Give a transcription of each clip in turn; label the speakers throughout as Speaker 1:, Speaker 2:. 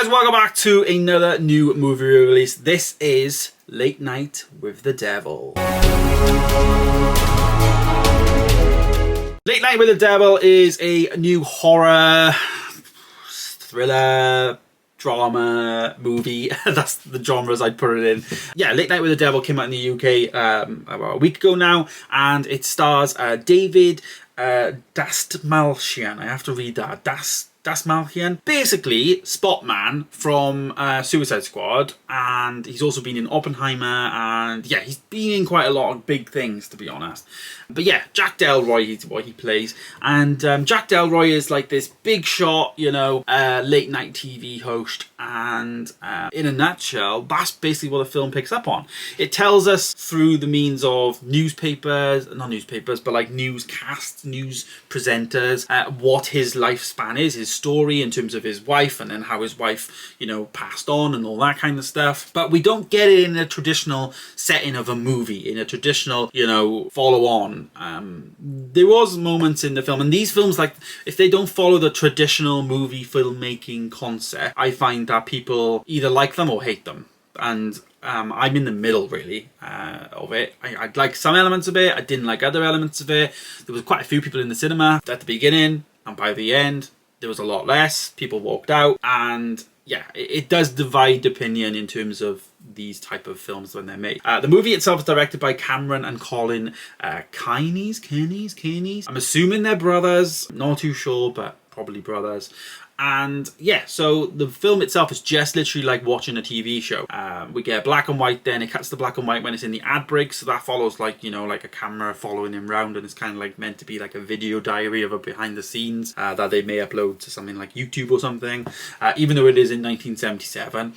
Speaker 1: guys, welcome back to another new movie release. This is Late Night with the Devil. Late Night with the Devil is a new horror, thriller, drama movie. That's the genres I'd put it in. Yeah, Late Night with the Devil came out in the UK about a week ago now, and it stars David Dastmalchian. I have to read that. Dastmalchian. Basically, Spotman from Suicide Squad, and he's also been in Oppenheimer, and yeah, he's been in quite a lot of big things, to be honest. But yeah, Jack Delroy is what he plays, and Jack Delroy is like this big shot, you know, late night TV host, and in a nutshell, that's basically what the film picks up on. It tells us through the means of newspapers, not newspapers, but like newscasts, news presenters, what his lifespan is, his story in terms of his wife, and then how his wife, you know, passed on and all that kind of stuff. But we don't get it in a traditional setting of a movie, in a traditional, you know, follow on. There was moments in the film, and these films, like, if they don't follow the traditional movie filmmaking concept, I find that people either like them or hate them. And I'm in the middle, really, of it. I like some elements of it, I didn't like other elements of it. There was quite a few people in the cinema at the beginning, and by the end there was a lot less. People walked out, and yeah, it does divide opinion in terms of these type of films when they're made. The movie itself is directed by Cameron and Colin Kearneys. I'm assuming they're brothers, not too sure, but probably brothers. And yeah, so the film itself is just literally like watching a TV show. We get black and white, then it cuts to black and white when it's in the ad break, so that follows, like, you know, like a camera following him around, and it's kind of like meant to be like a video diary of a behind the scenes that they may upload to something like YouTube or something, even though it is in 1977.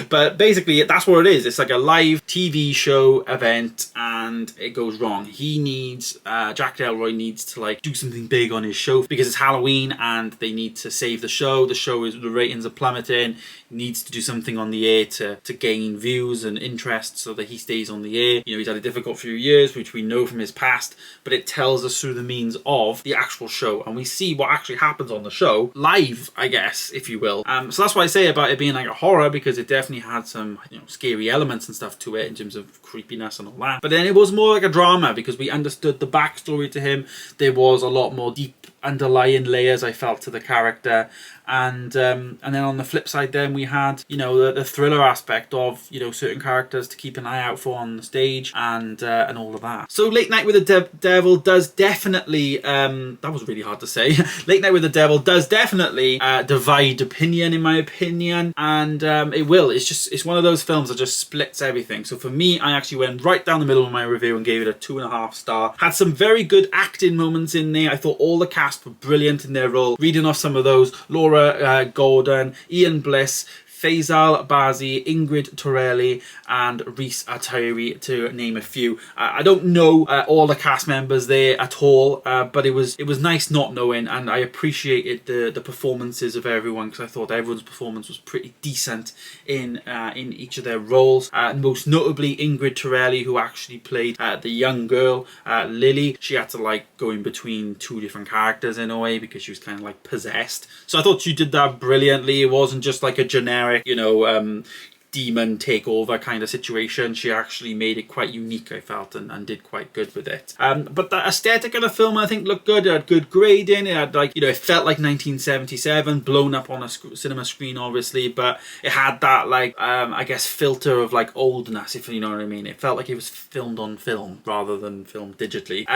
Speaker 1: But basically that's what it is. It's like a live TV show event, and it goes wrong. He needs, Jack Delroy needs to like do something big on his show because it's Halloween, and they need to save the show. The ratings are plummeting. He needs to do something on the air to gain views and interest so that he stays on the air. You know, he's had a difficult few years, which we know from his past, but it tells us through the means of the actual show, and we see what actually happens on the show live, I guess, if you will. So that's what I say about it being like a horror, because it definitely had some, you know, scary elements and stuff to it in terms of creepiness and all that. But then it was more like a drama because we understood the backstory to him. There was a lot more deep underlying layers, I felt, to the character, and then on the flip side then we had, you know, the thriller aspect of, you know, certain characters to keep an eye out for on the stage, and all of that. So Late Night with the Devil does definitely that was really hard to say. Late Night with the Devil does definitely divide opinion, in my opinion, and it's one of those films that just splits everything. So for me, I actually went right down the middle of my review and gave it a 2.5 star. Had some very good acting moments in there. I thought all the cast were brilliant in their role. Reading off some of those: Laura Gordon, Ian Bliss, Faisal Bazi, Ingrid Torelli, and Rhys Atari, to name a few. I don't know all the cast members there at all, but it was nice not knowing, and I appreciated the performances of everyone, because I thought everyone's performance was pretty decent in each of their roles. Most notably Ingrid Torelli, who actually played the young girl, Lily. She had to like go in between two different characters in a way because she was kind of like possessed. So I thought she did that brilliantly. It wasn't just like a generic, you know, demon takeover kind of situation. She actually made it quite unique, I felt, and did quite good with it. But the aesthetic of the film, I think, looked good. It had good grading. It had, like, you know, it felt like 1977, blown up on a cinema screen, obviously, but it had that, like, I guess, filter of, like, oldness, if you know what I mean. It felt like it was filmed on film rather than filmed digitally.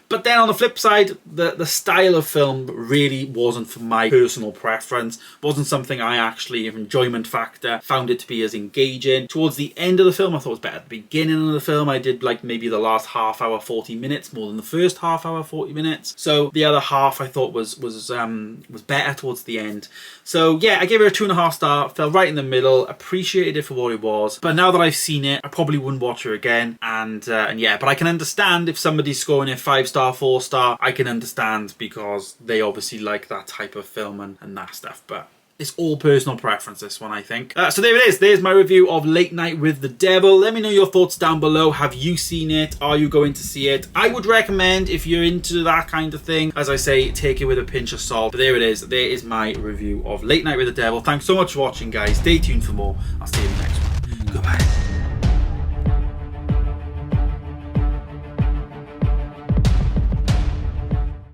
Speaker 1: But then on the flip side, the style of film really wasn't for my personal preference. Wasn't something I actually, enjoyment factor, found it to be as engaging. Towards the end of the film, I thought it was better at the beginning of the film. I did like maybe the last half hour, 40 minutes, more than the first half hour, 40 minutes. So the other half I thought was better towards the end. So yeah, I gave it a 2.5 star, fell right in the middle, appreciated it for what it was. But now that I've seen it, I probably wouldn't watch it again. And yeah, but I can understand if somebody's scoring it 5 star, 4 star, I can understand, because they obviously like that type of film and that stuff. But It's all personal preference, this one, I think. So there it is. There's my review of Late Night with the Devil. Let me know your thoughts down below. Have you seen it? Are you going to see it? I would recommend, if you're into that kind of thing, as I say, take it with a pinch of salt. But there it is. There is my review of Late Night with the Devil. Thanks so much for watching, guys. Stay tuned for more. I'll see you in the next one. Goodbye.